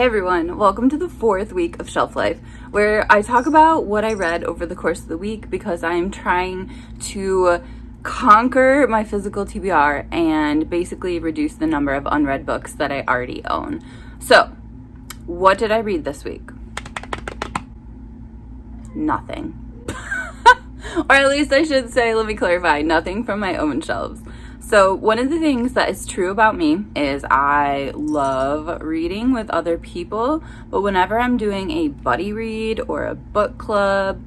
Hey everyone, welcome to the 4th week of Shelf Life, where I talk about what I read over the course of the week because I'm trying to conquer my physical TBR and basically reduce the number of unread books that I already own. So, what did I read this week? Nothing. Or at least I should say, let me clarify, nothing from my own shelves. So one of the things that is true about me is I love reading with other people, but whenever I'm doing a buddy read or a book club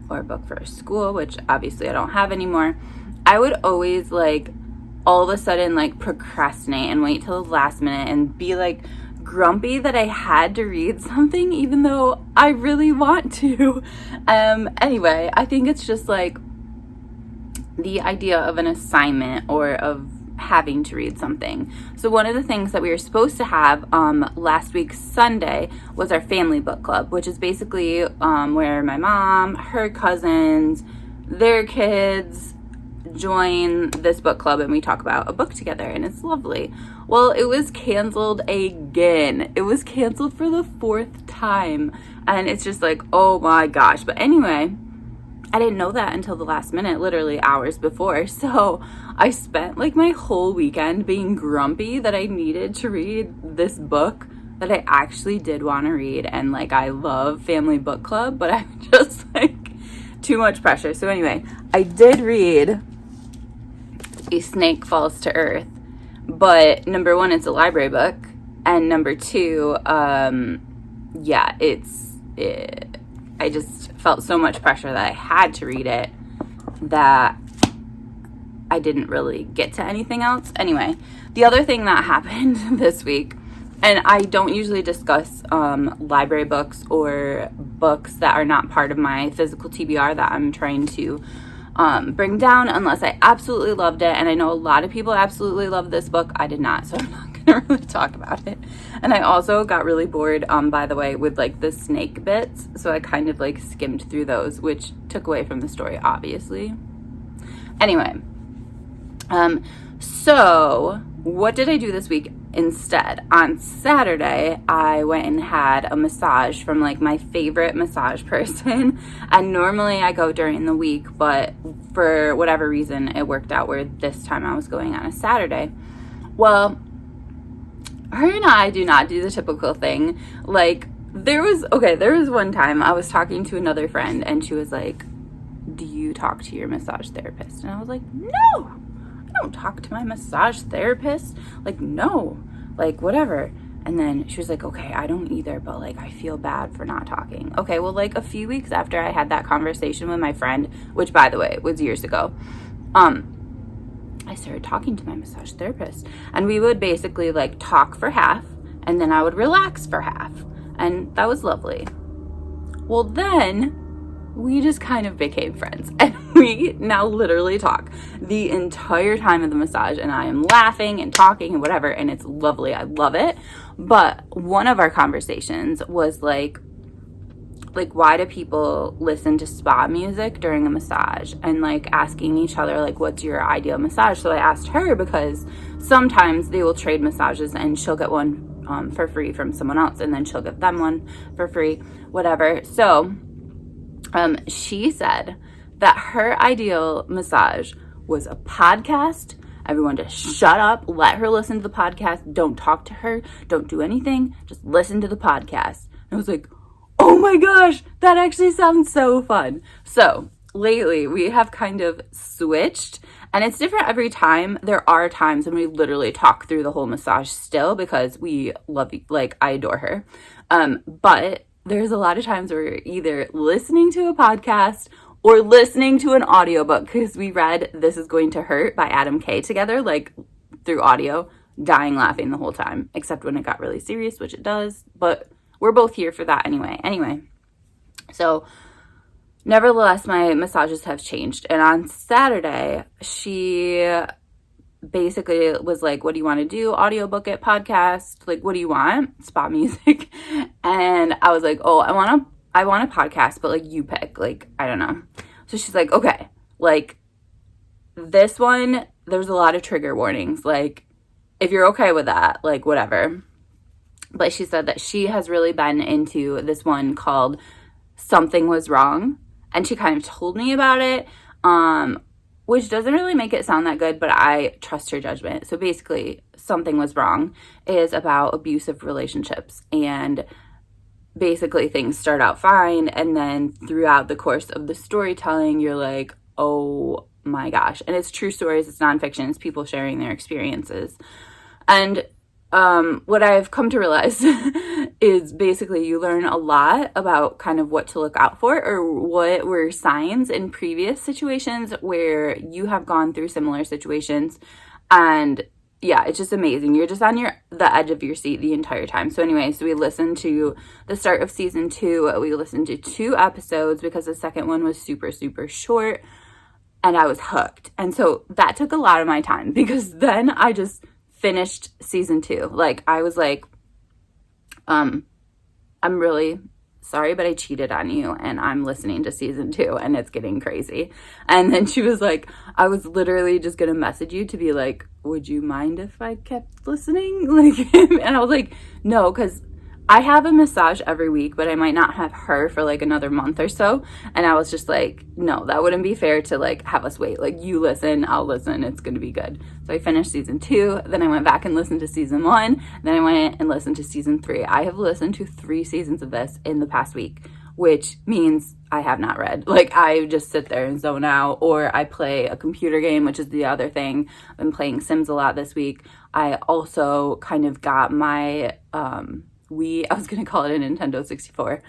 or a book for school, which obviously I don't have anymore, I would always all of a sudden procrastinate and wait till the last minute and be grumpy that I had to read something even though I really want to. Anyway, I think it's just the idea of an assignment or of having to read something. So one of the things that we were supposed to have last week Sunday was our family book club, which is basically where my mom, her cousins, their kids join this book club and we talk about a book together, and it's lovely. Well, it was canceled again. It was canceled for the 4th time, and it's just oh my gosh. But anyway, I didn't know that until the last minute, literally hours before. So I spent my whole weekend being grumpy that I needed to read this book that I actually did want to read. And I love family book club, but I'm just too much pressure. So anyway, I did read A Snake Falls to Earth, but number one, it's a library book. And number two, I just felt so much pressure that I had to read it that I didn't really get to anything else. Anyway, the other thing that happened this week, and I don't usually discuss library books or books that are not part of my physical TBR that I'm trying to bring down unless I absolutely loved it. And I know a lot of people absolutely love this book. I did not, so I'm not going to really talk about it. And I also got really bored, by the way, with the snake bits. So I kind of skimmed through those, which took away from the story, obviously. Anyway, so what did I do this week instead? On Saturday, I went and had a massage from my favorite massage person. And normally I go during the week, but for whatever reason, it worked out where this time I was going on a Saturday. Well, her and I do not do the typical thing. There was one time I was talking to another friend and she was like, do you talk to your massage therapist? And I was like, no, I don't talk to my massage therapist. No, whatever. And then she was like, okay, I don't either, but I feel bad for not talking. Okay, well, a few weeks after I had that conversation with my friend, which by the way was years ago, I started talking to my massage therapist, and we would basically talk for half and then I would relax for half, and that was lovely. Well, then we just kind of became friends, and we now literally talk the entire time of the massage, and I am laughing and talking and whatever, and it's lovely. I love it. But one of our conversations was why do people listen to spa music during a massage, and asking each other what's your ideal massage. So I asked her because sometimes they will trade massages and she'll get one for free from someone else, and then she'll give them one for free, whatever. So she said that her ideal massage was a podcast. Everyone just shut up, let her listen to the podcast, don't talk to her, don't do anything, just listen to the podcast. And I was like, oh my gosh, that actually sounds so fun. So lately we have kind of switched, and it's different every time. There are times when we literally talk through the whole massage still because we love, I adore her. But there's a lot of times where we're either listening to a podcast or listening to an audiobook, because we read This Is Going to Hurt by Adam Kay together, through audio, dying laughing the whole time, except when it got really serious, which it does, but we're both here for that anyway. So nevertheless, my massages have changed. And on Saturday, she basically was like, what do you want to do? Audiobook it, podcast? What do you want? Spa music. And I was like, oh, I want a podcast, but you pick. I don't know. So she's like, okay, this one, there's a lot of trigger warnings. If you're okay with that, whatever. But she said that she has really been into this one called Something Was Wrong. And she kind of told me about it, which doesn't really make it sound that good, but I trust her judgment. So basically, Something Was Wrong is about abusive relationships. And basically things start out fine, and then throughout the course of the storytelling, you're like, oh my gosh. And it's true stories, it's nonfiction, it's people sharing their experiences. And what I've come to realize is basically you learn a lot about kind of what to look out for, or what were signs in previous situations where you have gone through similar situations. And yeah, it's just amazing. You're just on the edge of your seat the entire time. So anyway, so we listened to the start of season 2. We listened to 2 episodes because the second one was super, super short, and I was hooked. And so that took a lot of my time, because then I just finished season 2. Like, I was like, I'm really sorry, but I cheated on you, and I'm listening to season 2, and it's getting crazy. And then she was like, I was literally just gonna message you to be like, would you mind if I kept listening? Like, and I was like, no, because I have a massage every week, but I might not have her for like another month or so. And I was just like, no, that wouldn't be fair to like have us wait. Like, you listen, I'll listen, it's gonna be good. So I finished season 2, then I went back and listened to season 1, then I went and listened to season 3. I have listened to 3 seasons of this in the past week, which means I have not read. Like, I just sit there and zone out, or I play a computer game, which is the other thing. I've been playing Sims a lot this week. I also kind of got my Wii, I was going to call it a Nintendo 64.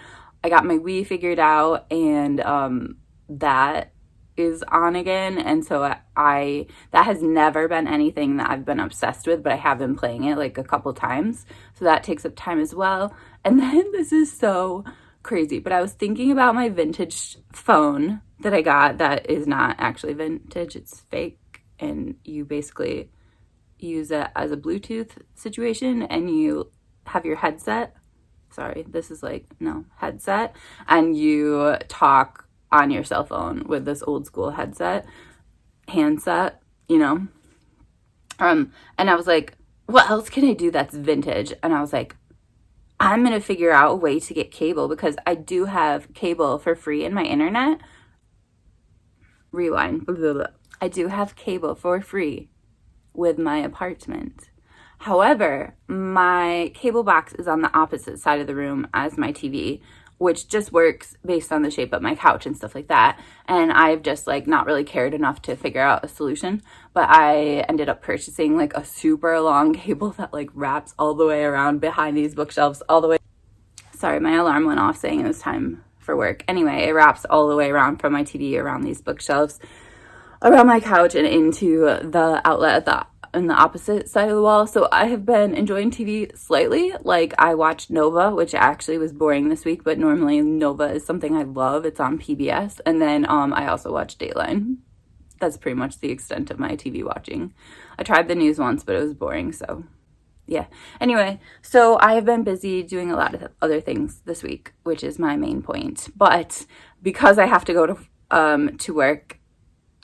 I got my Wii figured out, and that is on again. And so that has never been anything that I've been obsessed with, but I have been playing it like a couple times. So that takes up time as well. And then this is so crazy, but I was thinking about my vintage phone that I got that is not actually vintage, it's fake, and you basically use it as a Bluetooth situation, and you have your headset, headset, and you talk on your cell phone with this old school handset, you know? And I was like, what else can I do that's vintage? And I was like, I'm going to figure out a way to get cable, because I do have cable for free in my internet. Rewind. Blah, blah, blah. I do have cable for free with my apartment. However, my cable box is on the opposite side of the room as my TV, which just works based on the shape of my couch and stuff like that. And I've just like not really cared enough to figure out a solution, but I ended up purchasing like a super long cable that like wraps all the way around behind these bookshelves all the way. Sorry, my alarm went off saying it was time for work. Anyway, it wraps all the way around from my TV around these bookshelves, around my couch, and into the outlet on the opposite side of the wall. So I have been enjoying TV slightly. Like, I watched Nova, which actually was boring this week, but normally Nova is something I love. It's on PBS. And then I also watched Dateline. That's pretty much the extent of my TV watching. I tried the news once, but it was boring, so yeah. Anyway, so I have been busy doing a lot of other things this week, which is my main point. But because I have to go to work,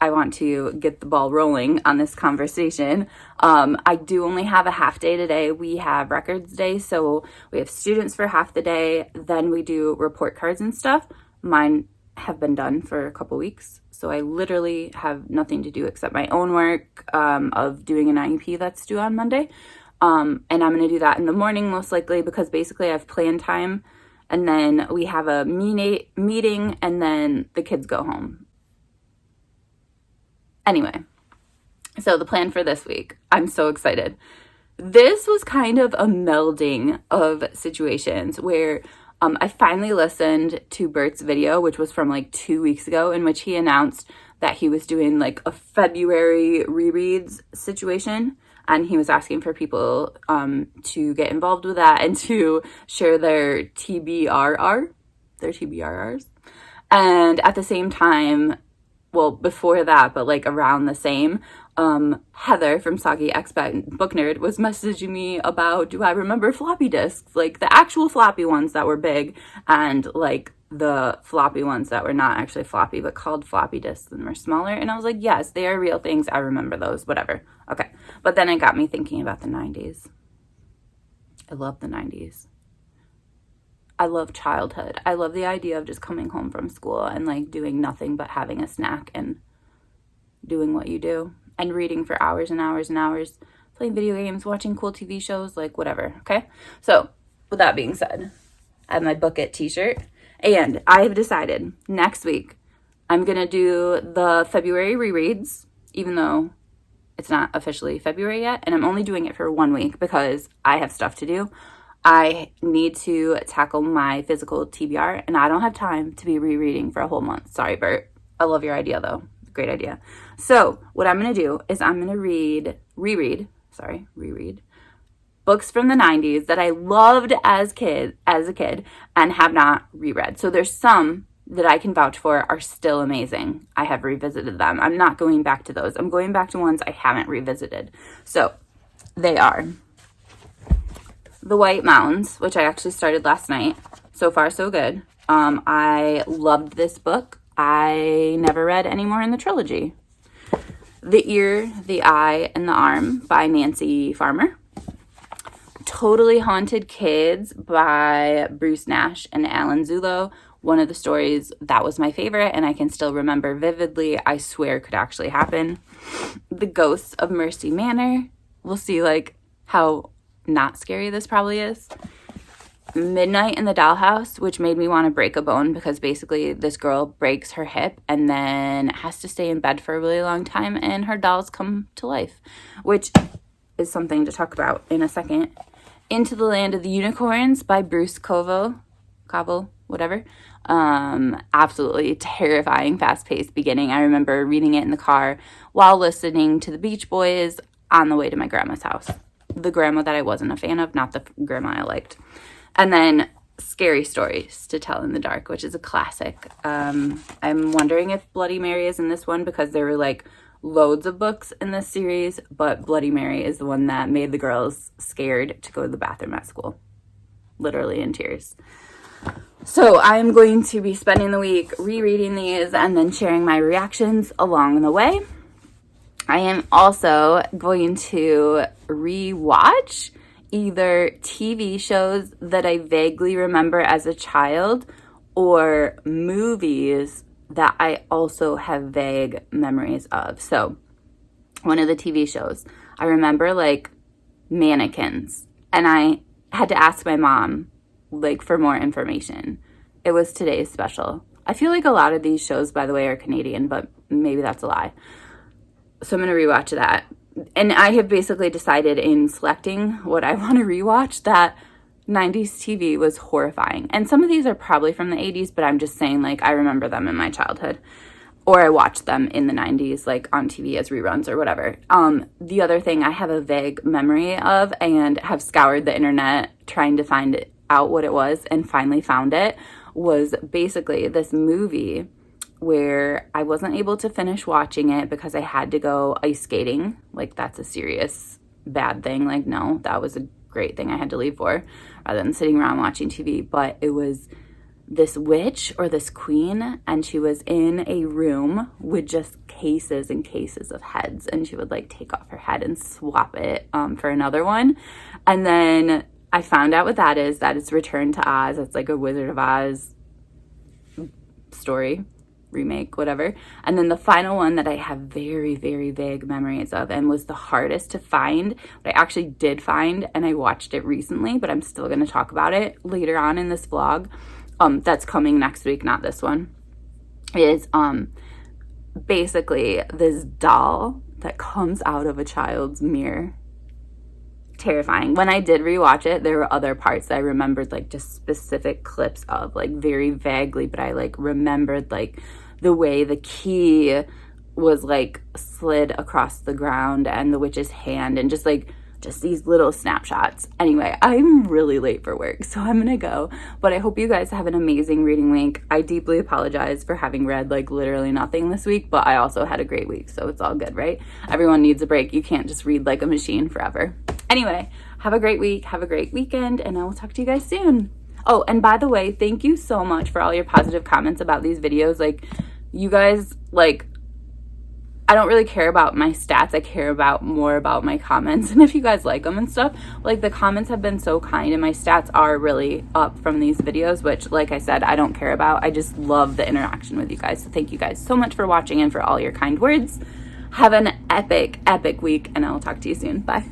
I want to get the ball rolling on this conversation. I do only have a half day today. We have records day, so we have students for half the day. Then we do report cards and stuff. Mine have been done for a couple weeks, so I literally have nothing to do except my own work of doing an IEP that's due on Monday. And I'm going to do that in the morning most likely, because basically I have plan time, and then we have a meeting, and then the kids go home. Anyway, so the plan for this week, I'm so excited. This was kind of a melding of situations where I finally listened to Bert's video, which was from like 2 weeks ago, in which he announced that he was doing like a February rereads situation. And he was asking for people to get involved with that and to share their TBRRs. And at the same time, well, before that, but like around the same, Heather from Soggy Expat Book Nerd was messaging me about, do I remember floppy disks? Like the actual floppy ones that were big, and like the floppy ones that were not actually floppy, but called floppy disks and were smaller. And I was like, yes, they are real things. I remember those, whatever. Okay. But then it got me thinking about the 90s. I love the 90s. I love childhood. I love the idea of just coming home from school and like doing nothing but having a snack and doing what you do and reading for hours and hours and hours, playing video games, watching cool TV shows, like whatever, okay? So with that being said, I have my Book It t-shirt, and I have decided next week I'm going to do the February rereads, even though it's not officially February yet, and I'm only doing it for 1 week because I have stuff to do. I need to tackle my physical TBR, and I don't have time to be rereading for a whole month. Sorry, Bert. I love your idea, though. Great idea. So what I'm going to do is I'm going to reread books from the 90s that I loved as a kid, and have not reread. So there's some that I can vouch for are still amazing. I have revisited them. I'm not going back to those. I'm going back to ones I haven't revisited. So they are The White Mountains, which I actually started last night. So far, so good. I loved this book. I never read any more in the trilogy. The Ear, the Eye, and the Arm by Nancy Farmer. Totally Haunted Kids by Bruce Nash and Alan Zulo. One of the stories that was my favorite and I can still remember vividly. I swear could actually happen. The Ghosts of Mercy Manor. We'll see like how not scary this probably is. Midnight in the Dollhouse, which made me want to break a bone because basically this girl breaks her hip and then has to stay in bed for a really long time and her dolls come to life, which is something to talk about in a second. Into the Land of the Unicorns by Bruce Coville, whatever. Absolutely terrifying, fast-paced beginning. I remember reading it in the car while listening to the Beach Boys on the way to my grandma's house. The grandma that I wasn't a fan of, not the grandma I liked. And then Scary Stories to Tell in the Dark, which is a classic. I'm wondering if Bloody Mary is in this one because there were like loads of books in this series, but Bloody Mary is the one that made the girls scared to go to the bathroom at school. Literally in tears. So I'm going to be spending the week rereading these and then sharing my reactions along the way. I am also going to rewatch either TV shows that I vaguely remember as a child or movies that I also have vague memories of. So one of the TV shows, I remember like Mannequins, and I had to ask my mom like for more information. It was Today's Special. I feel like a lot of these shows, by the way, are Canadian, but maybe that's a lie. So I'm going to rewatch that. And I have basically decided in selecting what I want to rewatch that 90s TV was horrifying. And some of these are probably from the 80s, but I'm just saying like I remember them in my childhood. Or I watched them in the 90s, like on TV as reruns or whatever. The other thing I have a vague memory of and have scoured the internet trying to find out what it was and finally found it was basically this movie where I wasn't able to finish watching it because I had to go ice skating. Like, that's a serious bad thing. Like, no, that was a great thing I had to leave for rather than sitting around watching TV. But it was this witch or this queen, and she was in a room with just cases and cases of heads, and she would like take off her head and swap it for another one. And then I found out what that is, that it's Return to Oz. It's like a Wizard of Oz story, remake, whatever. And then the final one that I have very, very vague memories of and was the hardest to find, but I actually did find, and I watched it recently, but I'm still going to talk about it later on in this vlog. That's coming next week, not this one, is basically this doll that comes out of a child's mirror. Terrifying. When I did rewatch it, there were other parts that I remembered, like just specific clips of, like very vaguely, but I like remembered like the way the key was like slid across the ground and the witch's hand and just these little snapshots. Anyway, I'm really late for work, so I'm gonna go. But I hope you guys have an amazing reading week. I deeply apologize for having read like literally nothing this week, but I also had a great week, so it's all good, right? Everyone needs a break. You can't just read like a machine forever. Anyway, have a great week, have a great weekend, and I will talk to you guys soon. Oh, and by the way, thank you so much for all your positive comments about these videos. Like, you guys, like, I don't really care about my stats. I care about more about my comments and if you guys like them and stuff. Like, the comments have been so kind and my stats are really up from these videos, which, like I said, I don't care about. I just love the interaction with you guys. So thank you guys so much for watching and for all your kind words. Have an epic week, and I'll talk to you soon. Bye.